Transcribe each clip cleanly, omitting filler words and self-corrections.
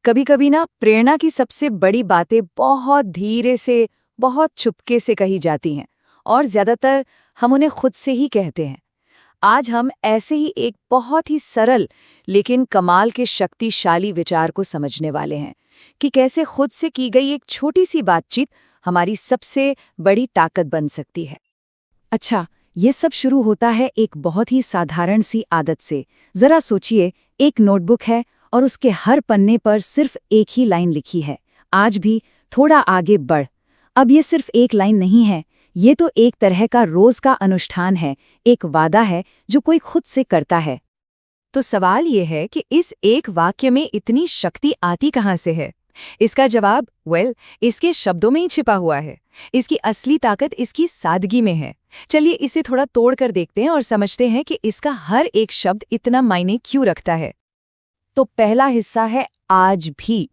कभी कभी ना प्रेरणा की सबसे बड़ी बातें बहुत धीरे से, बहुत चुपके से कही जाती हैं और ज्यादातर हम उन्हें खुद से ही कहते हैं। आज हम ऐसे ही एक बहुत ही सरल लेकिन कमाल के शक्तिशाली विचार को समझने वाले हैं कि कैसे खुद से की गई एक छोटी सी बातचीत हमारी सबसे बड़ी ताकत बन सकती है। अच्छा, ये सब शुरू होता है एक बहुत ही साधारण सी आदत से। जरा सोचिए, एक नोटबुक है और उसके हर पन्ने पर सिर्फ एक ही लाइन लिखी है, आज भी थोड़ा आगे बढ़। अब ये सिर्फ एक लाइन नहीं है, ये तो एक तरह का रोज का अनुष्ठान है, एक वादा है जो कोई खुद से करता है। तो सवाल ये है कि इस एक वाक्य में इतनी शक्ति आती कहाँ से है? इसका जवाब इसके शब्दों में ही छिपा हुआ है। इसकी असली ताकत इसकी सादगी में है। चलिए इसे थोड़ा तोड़ कर देखते हैं और समझते हैं कि इसका हर एक शब्द इतना मायने क्यों रखता है। तो पहला हिस्सा है आज भी।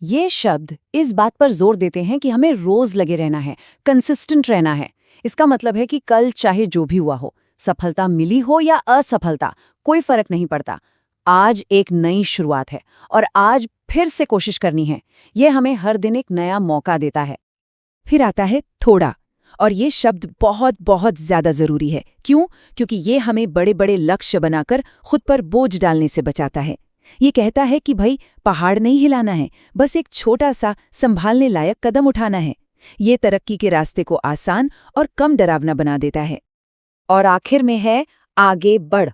ये शब्द इस बात पर जोर देते हैं कि हमें रोज लगे रहना है, कंसिस्टेंट रहना है। इसका मतलब है कि कल चाहे जो भी हुआ हो, सफलता मिली हो या असफलता, कोई फर्क नहीं पड़ता। आज एक नई शुरुआत है और आज फिर से कोशिश करनी है। यह हमें हर दिन एक नया मौका देता है। फिर आता है थोड़ा, और ये शब्द बहुत बहुत ज्यादा जरूरी है। क्यों? क्योंकि ये हमें बड़े बड़े लक्ष्य बनाकर खुद पर बोझ डालने से बचाता है। ये कहता है कि भाई, पहाड़ नहीं हिलाना है, बस एक छोटा सा संभालने लायक कदम उठाना है। ये तरक्की के रास्ते को आसान और कम डरावना बना देता है। और आखिर में है आगे बढ़।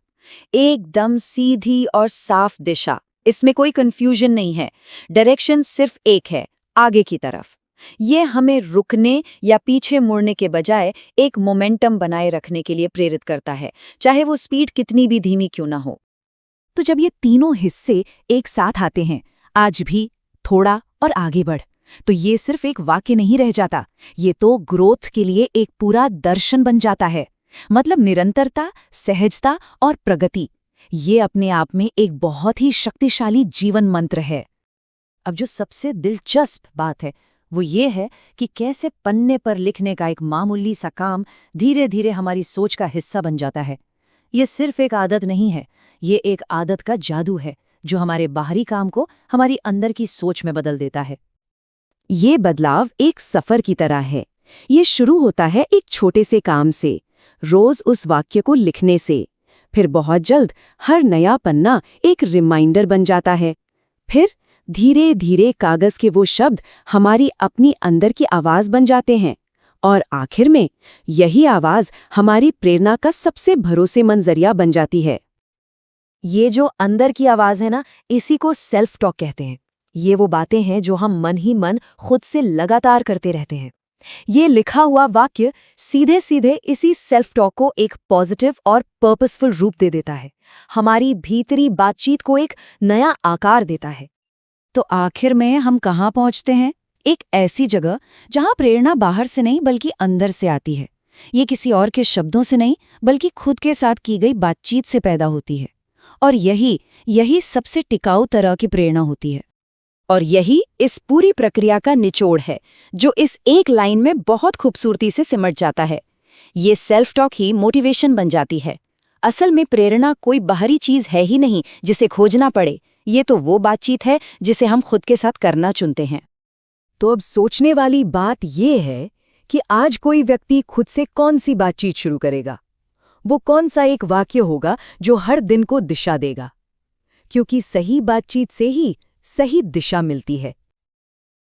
एकदम सीधी और साफ दिशा, इसमें कोई कंफ्यूजन नहीं है। डायरेक्शन सिर्फ एक है, आगे की तरफ। ये हमें रुकने या पीछे मुड़ने के बजाय एक मोमेंटम बनाए रखने के लिए प्रेरित करता है, चाहे वो स्पीड कितनी भी धीमी क्यों ना हो। तो जब ये तीनों हिस्से एक साथ आते हैं, आज भी, थोड़ा और आगे बढ़, तो ये सिर्फ एक वाक्य नहीं रह जाता, ये तो ग्रोथ के लिए एक पूरा दर्शन बन जाता है। मतलब निरंतरता, सहजता और प्रगति, ये अपने आप में एक बहुत ही शक्तिशाली जीवन मंत्र है। अब जो सबसे दिलचस्प बात है वो ये है कि कैसे पन्ने पर लिखने का एक मामूली सा काम धीरे धीरे हमारी सोच का हिस्सा बन जाता है। ये सिर्फ एक आदत नहीं है, ये एक आदत का जादू है जो हमारे बाहरी काम को हमारी अंदर की सोच में बदल देता है। ये बदलाव एक सफर की तरह है। ये शुरू होता है एक छोटे से काम से, रोज उस वाक्य को लिखने से। फिर बहुत जल्द हर नया पन्ना एक रिमाइंडर बन जाता है। फिर धीरे धीरे कागज के वो शब्द हमारी अपनी अंदर की आवाज बन जाते हैं। और आखिर में यही आवाज हमारी प्रेरणा का सबसे भरोसेमंद जरिया बन जाती है। ये जो अंदर की आवाज है ना, इसी को सेल्फ टॉक कहते हैं। ये वो बातें हैं जो हम मन ही मन खुद से लगातार करते रहते हैं। ये लिखा हुआ वाक्य सीधे सीधे इसी सेल्फ टॉक को एक पॉजिटिव और पर्पसफुल रूप दे देता है, हमारी भीतरी बातचीत को एक नया आकार देता है। तो आखिर में हम कहाँ पहुँचते हैं? एक ऐसी जगह जहाँ प्रेरणा बाहर से नहीं बल्कि अंदर से आती है। ये किसी और के शब्दों से नहीं बल्कि खुद के साथ की गई बातचीत से पैदा होती है। और यही सबसे टिकाऊ तरह की प्रेरणा होती है। और यही इस पूरी प्रक्रिया का निचोड़ है, जो इस एक लाइन में बहुत खूबसूरती से सिमट जाता है। ये सेल्फ टॉक ही मोटिवेशन बन जाती है। असल में प्रेरणा कोई बाहरी चीज है ही नहीं जिसे खोजना पड़े। ये तो वो बातचीत है जिसे हम खुद के साथ करना चुनते हैं। तो अब सोचने वाली बात ये है कि आज कोई व्यक्ति खुद से कौन सी बातचीत शुरू करेगा? वो कौन सा एक वाक्य होगा जो हर दिन को दिशा देगा? क्योंकि सही बातचीत से ही सही दिशा मिलती है।